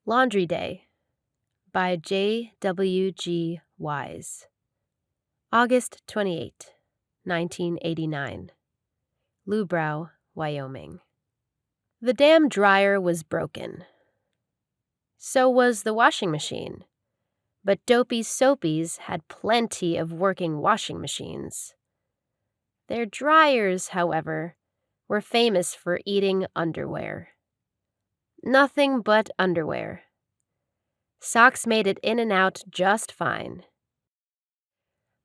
Laundry Day by J.W.G. Wise. August 28, 1989. Lubrow, Wyoming. The damn dryer was broken. So was the washing machine. But Dopey's Soapies had plenty of working washing machines. Their dryers, however, were famous for eating underwear. Nothing but underwear. Socks made it in and out just fine.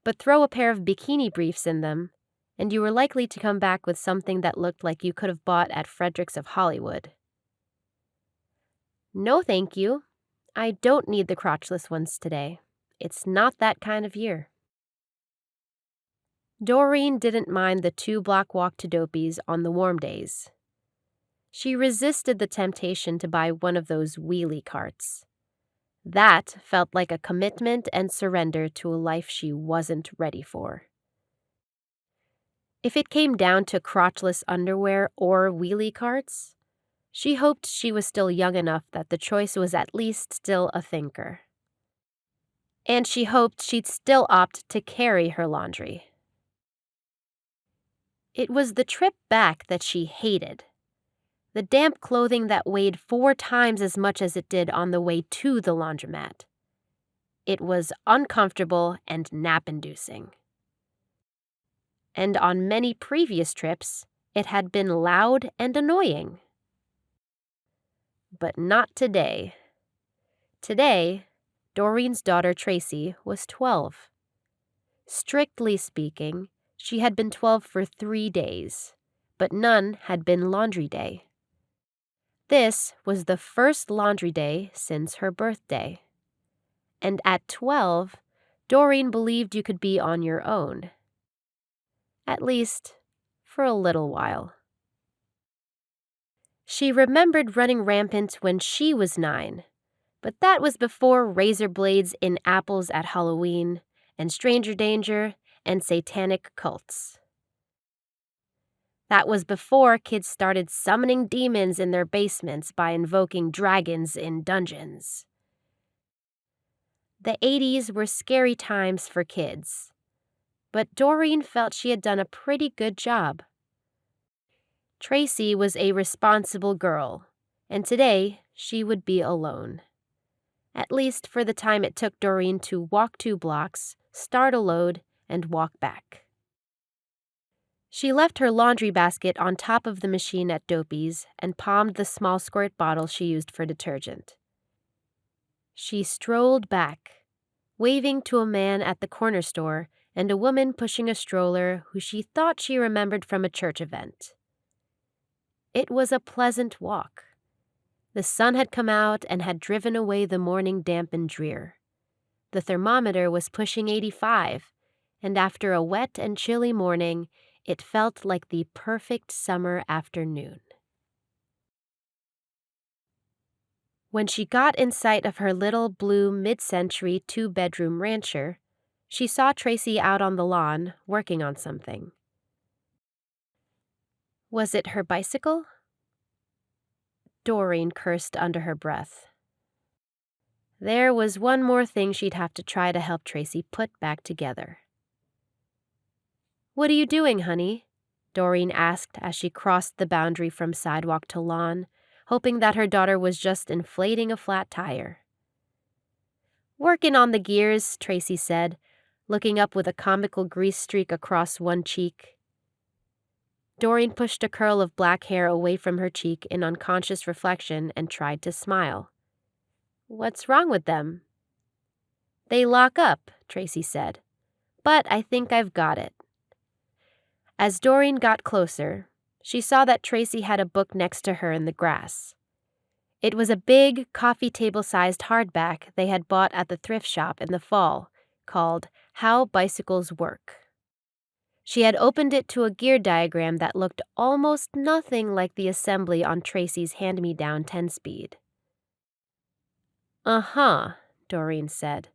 But throw a pair of bikini briefs in them, and you were likely to come back with something that looked like you could have bought at Frederick's of Hollywood. No thank you. I don't need the crotchless ones today. It's not that kind of year. Doreen didn't mind the 2-block walk to Dopey's on the warm days. She resisted the temptation to buy one of those wheelie carts. That felt like a commitment and surrender to a life she wasn't ready for. If it came down to crotchless underwear or wheelie carts, she hoped she was still young enough that the choice was at least still a thinker. And she hoped she'd still opt to carry her laundry. It was the trip back that she hated. The damp clothing that weighed 4 times as much as it did on the way to the laundromat. It was uncomfortable and nap-inducing. And on many previous trips, it had been loud and annoying. But not today. Today, Doreen's daughter Tracy was 12. Strictly speaking, she had been 12 for 3 days, but none had been laundry day. This was the first laundry day since her birthday. And at 12, Doreen believed you could be on your own. At least, for a little while. She remembered running rampant when she was 9, but that was before razor blades in apples at Halloween, and stranger danger, and satanic cults. That was before kids started summoning demons in their basements by invoking dragons in dungeons. The 80s were scary times for kids, but Doreen felt she had done a pretty good job. Tracy was a responsible girl, and today she would be alone. At least for the time it took Doreen to walk 2 blocks, start a load, and walk back. She left her laundry basket on top of the machine at Dopey's and palmed the small squirt bottle she used for detergent. She strolled back, waving to a man at the corner store and a woman pushing a stroller who she thought she remembered from a church event. It was a pleasant walk. The sun had come out and had driven away the morning damp and drear. The thermometer was pushing 85, and after a wet and chilly morning, it felt like the perfect summer afternoon. When she got in sight of her little blue mid-century 2-bedroom rancher, she saw Tracy out on the lawn working on something. Was it her bicycle? Doreen cursed under her breath. There was one more thing she'd have to try to help Tracy put back together. "What are you doing, honey?" Doreen asked as she crossed the boundary from sidewalk to lawn, hoping that her daughter was just inflating a flat tire. "Working on the gears," Tracy said, looking up with a comical grease streak across one cheek. Doreen pushed a curl of black hair away from her cheek in unconscious reflection and tried to smile. "What's wrong with them?" "They lock up," Tracy said. "But I think I've got it." As Doreen got closer, she saw that Tracy had a book next to her in the grass. It was a big, coffee table-sized hardback they had bought at the thrift shop in the fall, called How Bicycles Work. She had opened it to a gear diagram that looked almost nothing like the assembly on Tracy's hand-me-down 10-speed. "Uh-huh," Doreen said.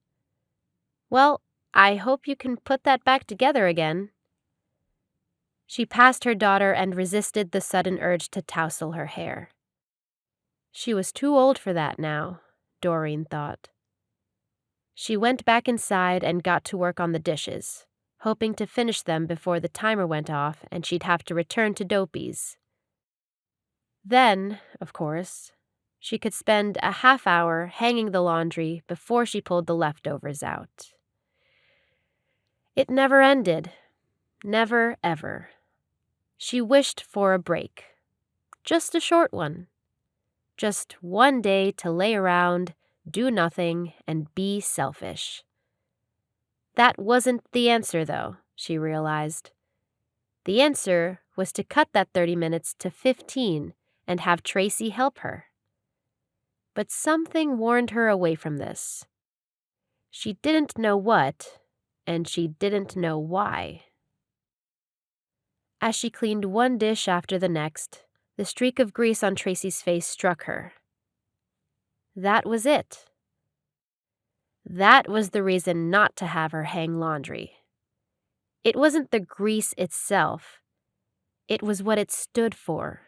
"Well, I hope you can put that back together again." She passed her daughter and resisted the sudden urge to tousle her hair. She was too old for that now, Doreen thought. She went back inside and got to work on the dishes, hoping to finish them before the timer went off and she'd have to return to Dopey's. Then, of course, she could spend a half hour hanging the laundry before she pulled the leftovers out. It never ended. Never, ever. She wished for a break. Just a short one. Just one day to lay around, do nothing, and be selfish. That wasn't the answer, though, she realized. The answer was to cut that 30 minutes to 15 and have Tracy help her. But something warned her away from this. She didn't know what, and she didn't know why. As she cleaned one dish after the next, the streak of grease on Tracy's face struck her. That was it. That was the reason not to have her hang laundry. It wasn't the grease itself. It was what it stood for.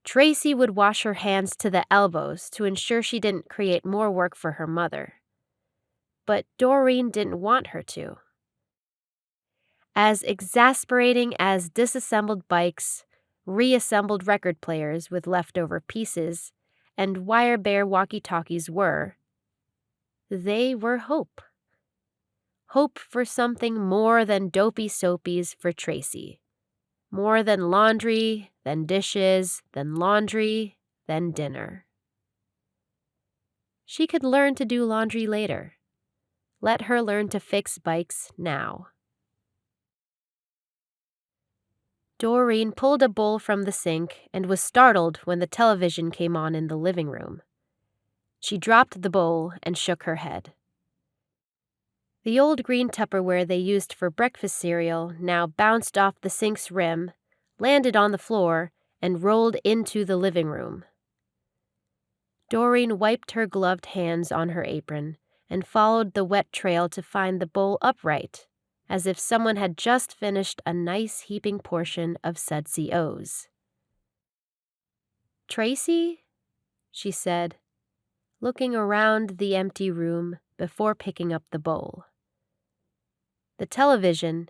Tracy would wash her hands to the elbows to ensure she didn't create more work for her mother. But Doreen didn't want her to. As exasperating as disassembled bikes, reassembled record players with leftover pieces, and wire-bare walkie-talkies were, they were hope. Hope for something more than dopey soapies for Tracy. More than laundry, than dishes, than laundry, than dinner. She could learn to do laundry later. Let her learn to fix bikes now. Doreen pulled a bowl from the sink and was startled when the television came on in the living room. She dropped the bowl and shook her head. The old green Tupperware they used for breakfast cereal now bounced off the sink's rim, landed on the floor, and rolled into the living room. Doreen wiped her gloved hands on her apron and followed the wet trail to find the bowl upright, as if someone had just finished a nice heaping portion of sudsy O's. "Tracy?" she said, looking around the empty room before picking up the bowl. The television,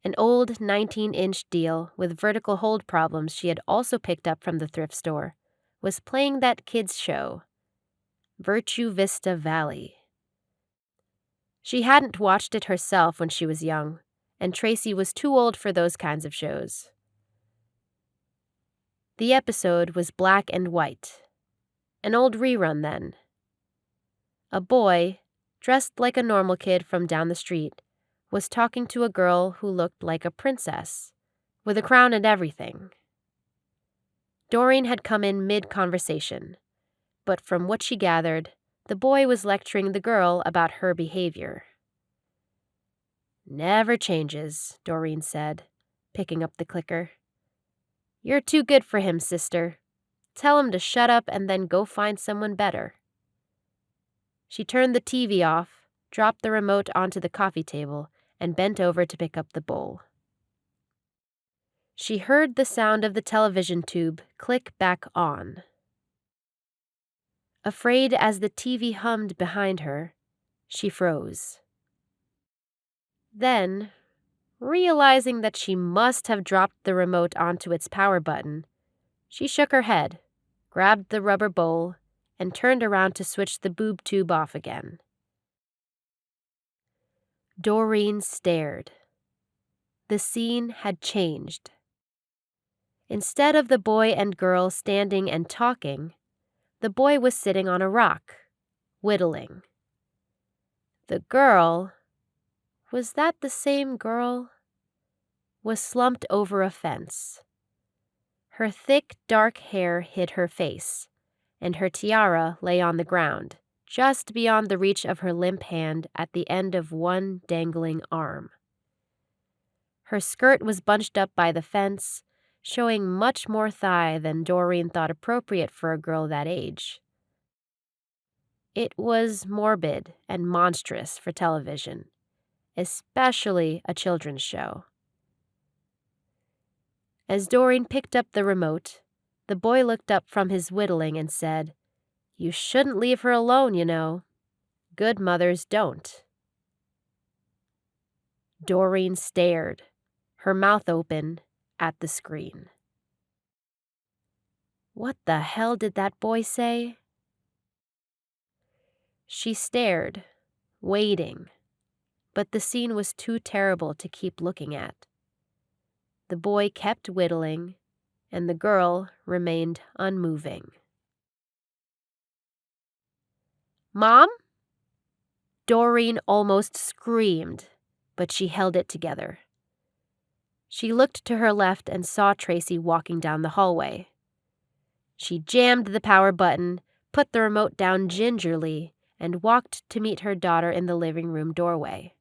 an old 19-inch deal with vertical hold problems she had also picked up from the thrift store, was playing that kids' show, Virtue Vista Valley. She hadn't watched it herself when she was young, and Tracy was too old for those kinds of shows. The episode was black and white. An old rerun then. A boy, dressed like a normal kid from down the street, was talking to a girl who looked like a princess, with a crown and everything. Doreen had come in mid-conversation, but from what she gathered, the boy was lecturing the girl about her behavior. "Never changes," Doreen said, picking up the clicker. "You're too good for him, sister. Tell him to shut up and then go find someone better." She turned the TV off, dropped the remote onto the coffee table, and bent over to pick up the bowl. She heard the sound of the television tube click back on. Afraid as the TV hummed behind her, she froze. Then, realizing that she must have dropped the remote onto its power button, she shook her head, grabbed the rubber bowl, and turned around to switch the boob tube off again. Doreen stared. The scene had changed. Instead of the boy and girl standing and talking, the boy was sitting on a rock, whittling. The girl, was that the same girl? Was slumped over a fence. Her thick, dark hair hid her face, and her tiara lay on the ground, just beyond the reach of her limp hand at the end of one dangling arm. Her skirt was bunched up by the fence, showing much more thigh than Doreen thought appropriate for a girl that age. It was morbid and monstrous for television, especially a children's show. As Doreen picked up the remote, the boy looked up from his whittling and said, You shouldn't leave her alone, you know. Good mothers don't. Doreen stared, her mouth open, at the screen. What the hell did that boy say? She stared, waiting, but the scene was too terrible to keep looking at. The boy kept whittling, and the girl remained unmoving. Mom? Doreen almost screamed, but she held it together. She looked to her left and saw Tracy walking down the hallway. She jammed the power button, put the remote down gingerly, and walked to meet her daughter in the living room doorway.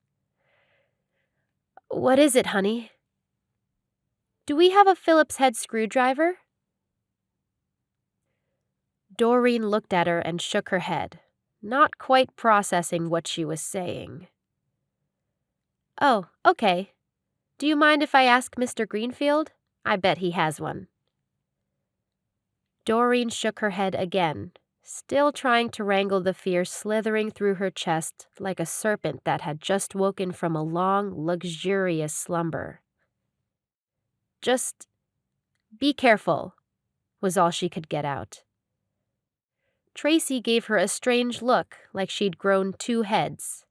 What is it, honey? Do we have a Phillips head screwdriver? Doreen looked at her and shook her head, not quite processing what she was saying. Oh, okay. Do you mind if I ask Mr. Greenfield? I bet he has one. Doreen shook her head again, still trying to wrangle the fear slithering through her chest like a serpent that had just woken from a long, luxurious slumber. Just be careful, was all she could get out. Tracy gave her a strange look, like she'd grown 2 heads.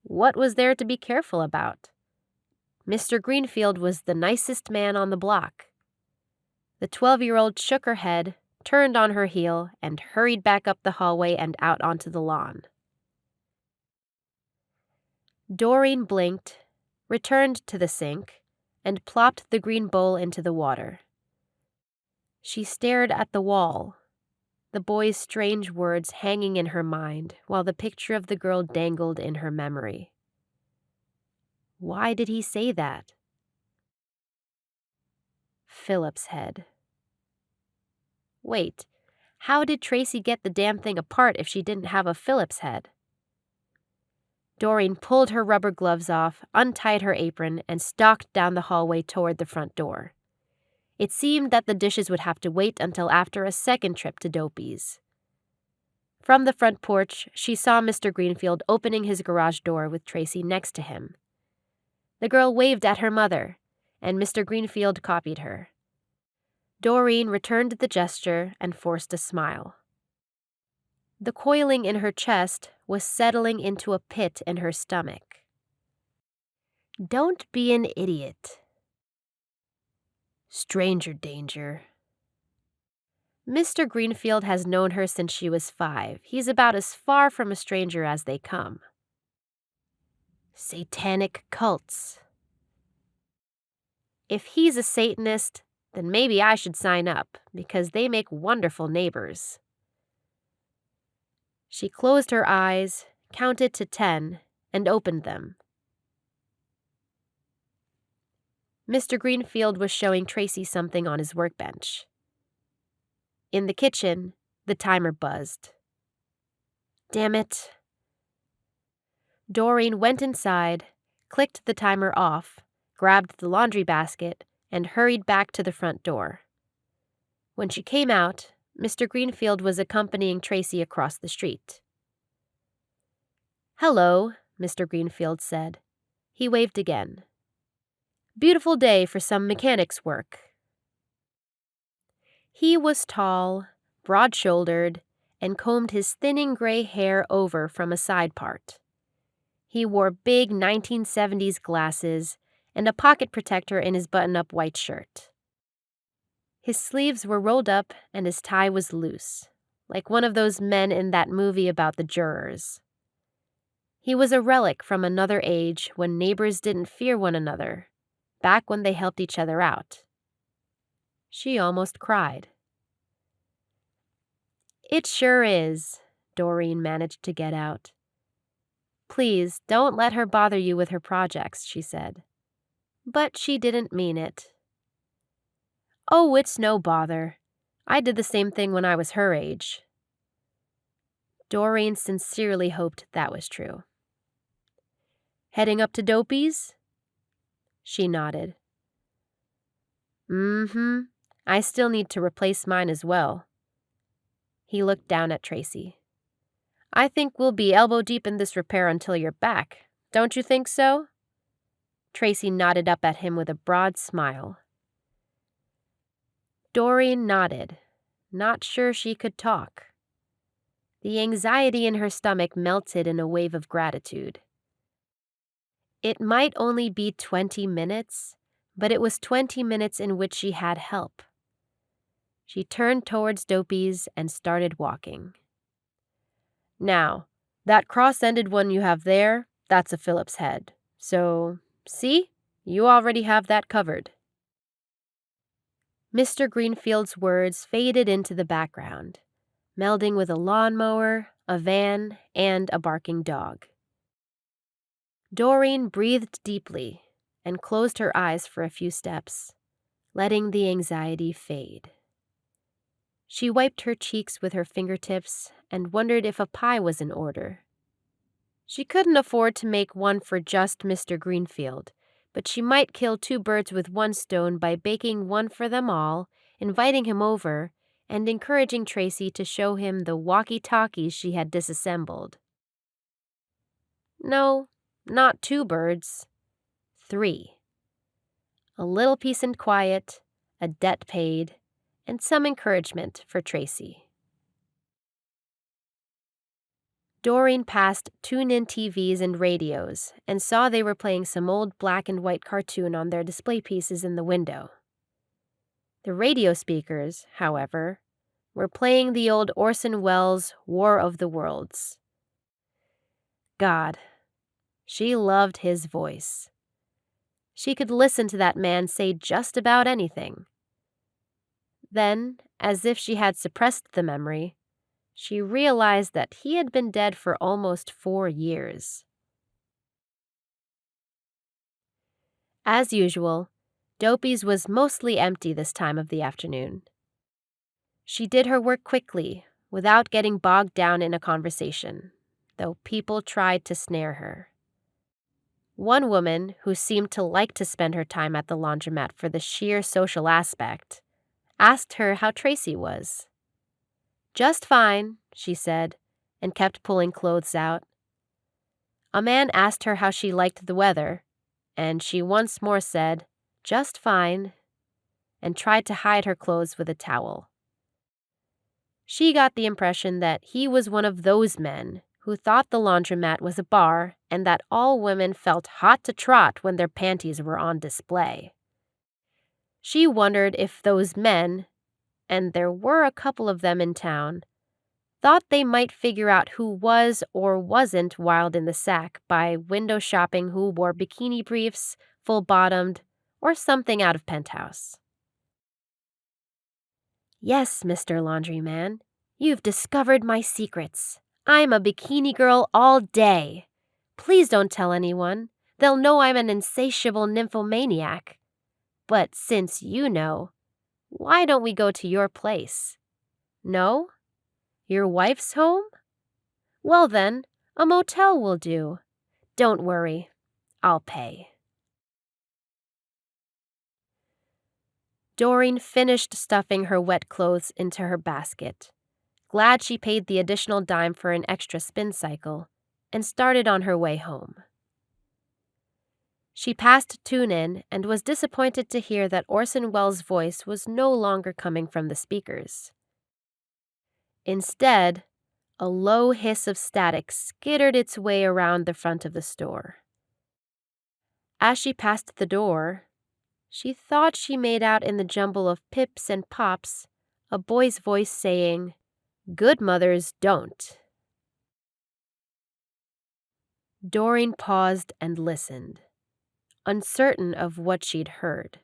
What was there to be careful about? Mr. Greenfield was the nicest man on the block. The 12-year-old shook her head, turned on her heel, and hurried back up the hallway and out onto the lawn. Doreen blinked, returned to the sink, and plopped the green bowl into the water. She stared at the wall, the boy's strange words hanging in her mind while the picture of the girl dangled in her memory. Why did he say that? Phillips head. Wait, how did Tracy get the damn thing apart if she didn't have a Phillips head? Doreen pulled her rubber gloves off, untied her apron, and stalked down the hallway toward the front door. It seemed that the dishes would have to wait until after a second trip to Dopey's. From the front porch, she saw Mr. Greenfield opening his garage door with Tracy next to him. The girl waved at her mother, and Mr. Greenfield copied her. Doreen returned the gesture and forced a smile. The coiling in her chest was settling into a pit in her stomach. Don't be an idiot. Stranger danger. Mr. Greenfield has known her since she was 5. He's about as far from a stranger as they come. Satanic cults. If he's a Satanist, then maybe I should sign up, because they make wonderful neighbors. She closed her eyes, counted to 10, and opened them. Mr. Greenfield was showing Tracy something on his workbench. In the kitchen, the timer buzzed. Damn it. Doreen went inside, clicked the timer off, grabbed the laundry basket, and hurried back to the front door. When she came out, Mr. Greenfield was accompanying Tracy across the street. Hello, Mr. Greenfield said. He waved again. Beautiful day for some mechanic's work. He was tall, broad-shouldered, and combed his thinning gray hair over from a side part. He wore big 1970s glasses and a pocket protector in his button-up white shirt. His sleeves were rolled up and his tie was loose, like one of those men in that movie about the jurors. He was a relic from another age when neighbors didn't fear one another, back when they helped each other out. She almost cried. It sure is, Doreen managed to get out. Please, don't let her bother you with her projects, she said. But she didn't mean it. Oh, it's no bother. I did the same thing when I was her age. Doreen sincerely hoped that was true. Heading up to Dopey's? She nodded. I still need to replace mine as well. He looked down at Tracy. "I think we'll be elbow deep in this repair until you're back. Don't you think so?" Tracy nodded up at him with a broad smile. Doreen nodded, not sure she could talk. The anxiety in her stomach melted in a wave of gratitude. It might only be 20 minutes, but it was 20 minutes in which she had help. She turned towards Dopey's and started walking. "Now, that cross-ended one you have there, that's a Phillips head. So, see? You already have that covered." Mr. Greenfield's words faded into the background, melding with a lawnmower, a van, and a barking dog. Doreen breathed deeply and closed her eyes for a few steps, letting the anxiety fade. She wiped her cheeks with her fingertips and wondered if a pie was in order. She couldn't afford to make one for just Mr. Greenfield, but she might kill 2 birds with 1 stone by baking one for them all, inviting him over, and encouraging Tracy to show him the walkie-talkies she had disassembled. No, not 2 birds. 3. A little peace and quiet, a debt paid, and some encouragement for Tracy. Doreen passed tune-in TVs and radios and saw they were playing some old black and white cartoon on their display pieces in the window. The radio speakers, however, were playing the old Orson Welles' War of the Worlds. God, she loved his voice. She could listen to that man say just about anything. Then, as if she had suppressed the memory, she realized that he had been dead for almost 4 years. As usual, Dopey's was mostly empty this time of the afternoon. She did her work quickly, without getting bogged down in a conversation, though people tried to snare her. One woman, who seemed to like to spend her time at the laundromat for the sheer social aspect, asked her how Tracy was. "Just fine," she said, and kept pulling clothes out. A man asked her how she liked the weather, and she once more said, "Just fine," and tried to hide her clothes with a towel. She got the impression that he was one of those men who thought the laundromat was a bar and that all women felt hot to trot when their panties were on display. She wondered if those men, and there were a couple of them in town, thought they might figure out who was or wasn't wild in the sack by window shopping who wore bikini briefs, full-bottomed, or something out of Penthouse. "Yes, Mr. Laundryman, you've discovered my secrets. I'm a bikini girl all day. Please don't tell anyone. They'll know I'm an insatiable nymphomaniac. But since you know, why don't we go to your place? No? Your wife's home? Well then, a motel will do. Don't worry, I'll pay." Doreen finished stuffing her wet clothes into her basket, glad she paid the additional dime for an extra spin cycle, and started on her way home. She passed Tune-In and was disappointed to hear that Orson Welles' voice was no longer coming from the speakers. Instead, a low hiss of static skittered its way around the front of the store. As she passed the door, she thought she made out in the jumble of pips and pops a boy's voice saying, "Good mothers don't." Doreen paused and listened, uncertain of what she'd heard.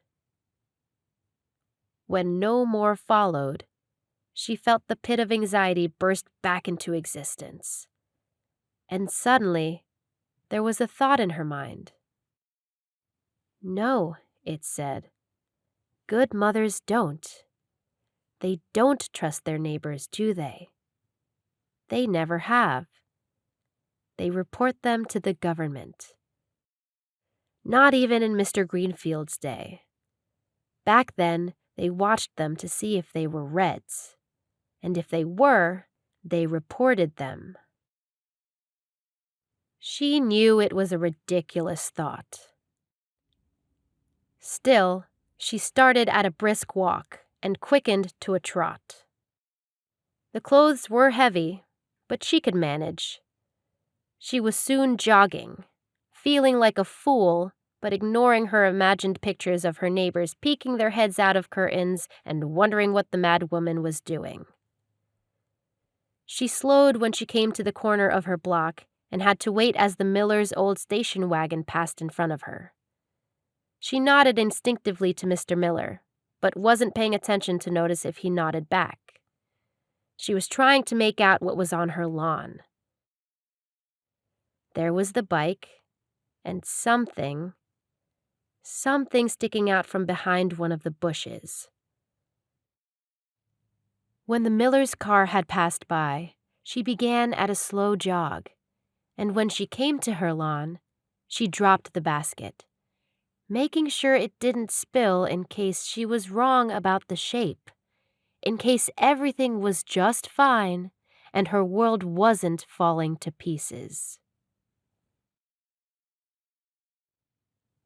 When no more followed, she felt the pit of anxiety burst back into existence. And suddenly, there was a thought in her mind. "No," it said. "Good mothers don't. They don't trust their neighbors, do they? They never have. They report them to the government. Not even in Mr. Greenfield's day. Back then, they watched them to see if they were Reds. And if they were, they reported them. She knew it was a ridiculous thought. Still, she started at a brisk walk and quickened to a trot. The clothes were heavy, but she could manage. She was soon jogging, feeling like a fool, but ignoring her imagined pictures of her neighbors peeking their heads out of curtains and wondering what the mad woman was doing. She slowed when she came to the corner of her block and had to wait as the miller's old station wagon passed in front of her. She nodded instinctively to Mr. Miller, but wasn't paying attention to notice if he nodded back. She was trying to make out what was on her lawn. There was the bike, and something sticking out from behind one of the bushes. When the miller's car had passed by, she began at a slow jog, and when she came to her lawn, she dropped the basket, making sure it didn't spill in case she was wrong about the shape, in case everything was just fine and her world wasn't falling to pieces.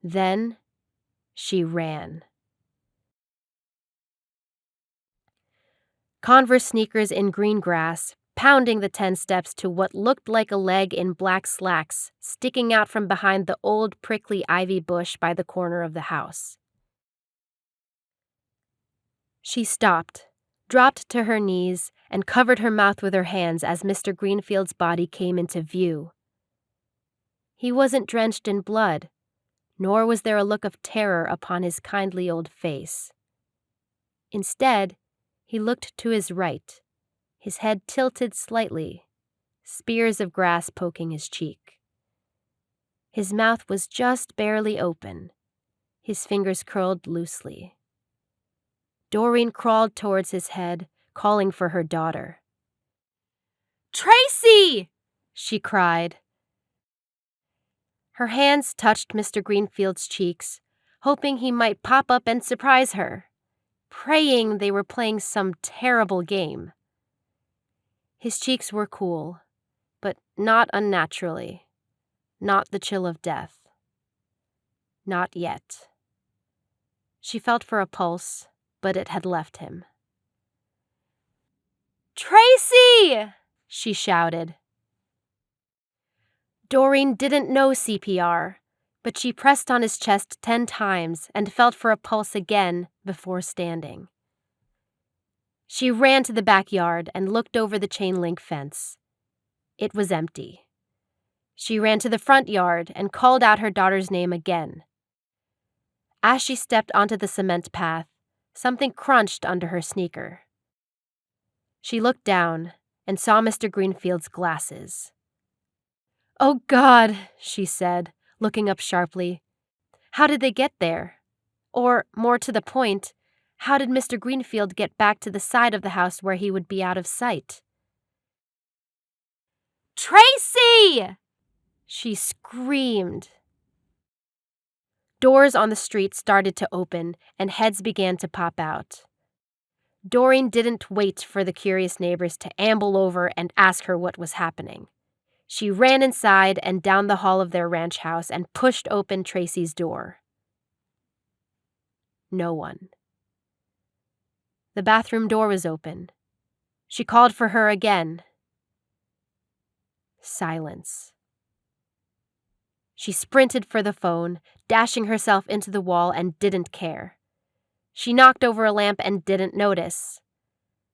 Then she ran. Converse sneakers in green grass, pounding the 10 steps to what looked like a leg in black slacks sticking out from behind the old prickly ivy bush by the corner of the house. She stopped, dropped to her knees, and covered her mouth with her hands as Mr. Greenfield's body came into view. He wasn't drenched in blood, nor was there a look of terror upon his kindly old face. Instead, he looked to his right, his head tilted slightly, spears of grass poking his cheek. His mouth was just barely open, his fingers curled loosely. Doreen crawled towards his head, calling for her daughter. "Tracy!" she cried. Her hands touched Mr. Greenfield's cheeks, hoping he might pop up and surprise her, praying they were playing some terrible game. His cheeks were cool, but not unnaturally, not the chill of death. Not yet. She felt for a pulse, but it had left him. "Tracy!" she shouted. Doreen didn't know CPR, but she pressed on his chest 10 times and felt for a pulse again before standing. She ran to the backyard and looked over the chain-link fence. It was empty. She ran to the front yard and called out her daughter's name again. As she stepped onto the cement path, something crunched under her sneaker. She looked down and saw Mr. Greenfield's glasses. "Oh, God," she said, looking up sharply. "How did they get there? Or, more to the point, how did Mr. Greenfield get back to the side of the house where he would be out of sight?" "Tracy!" she screamed. Doors on the street started to open, and heads began to pop out. Doreen didn't wait for the curious neighbors to amble over and ask her what was happening. She ran inside and down the hall of their ranch house and pushed open Tracy's door. No one. The bathroom door was open. She called for her again. Silence. She sprinted for the phone, dashing herself into the wall and didn't care. She knocked over a lamp and didn't notice.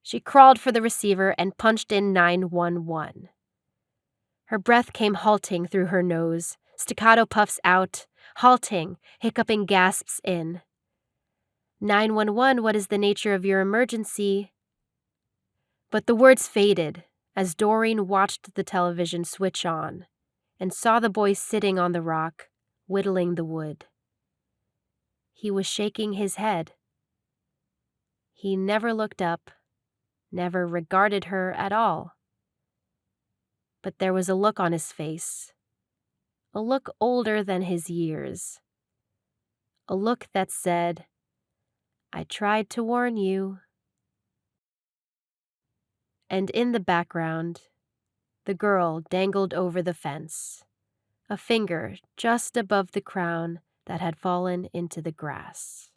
She crawled for the receiver and punched in 911. Her breath came halting through her nose, staccato puffs out, halting, hiccuping gasps in. 911, what is the nature of your emergency? But the words faded as Doreen watched the television switch on and saw the boy sitting on the rock, whittling the wood. He was shaking his head. He never looked up, never regarded her at all. But there was a look on his face, a look older than his years, a look that said, "I tried to warn you." And in the background, the girl dangled over the fence, a finger just above the crown that had fallen into the grass.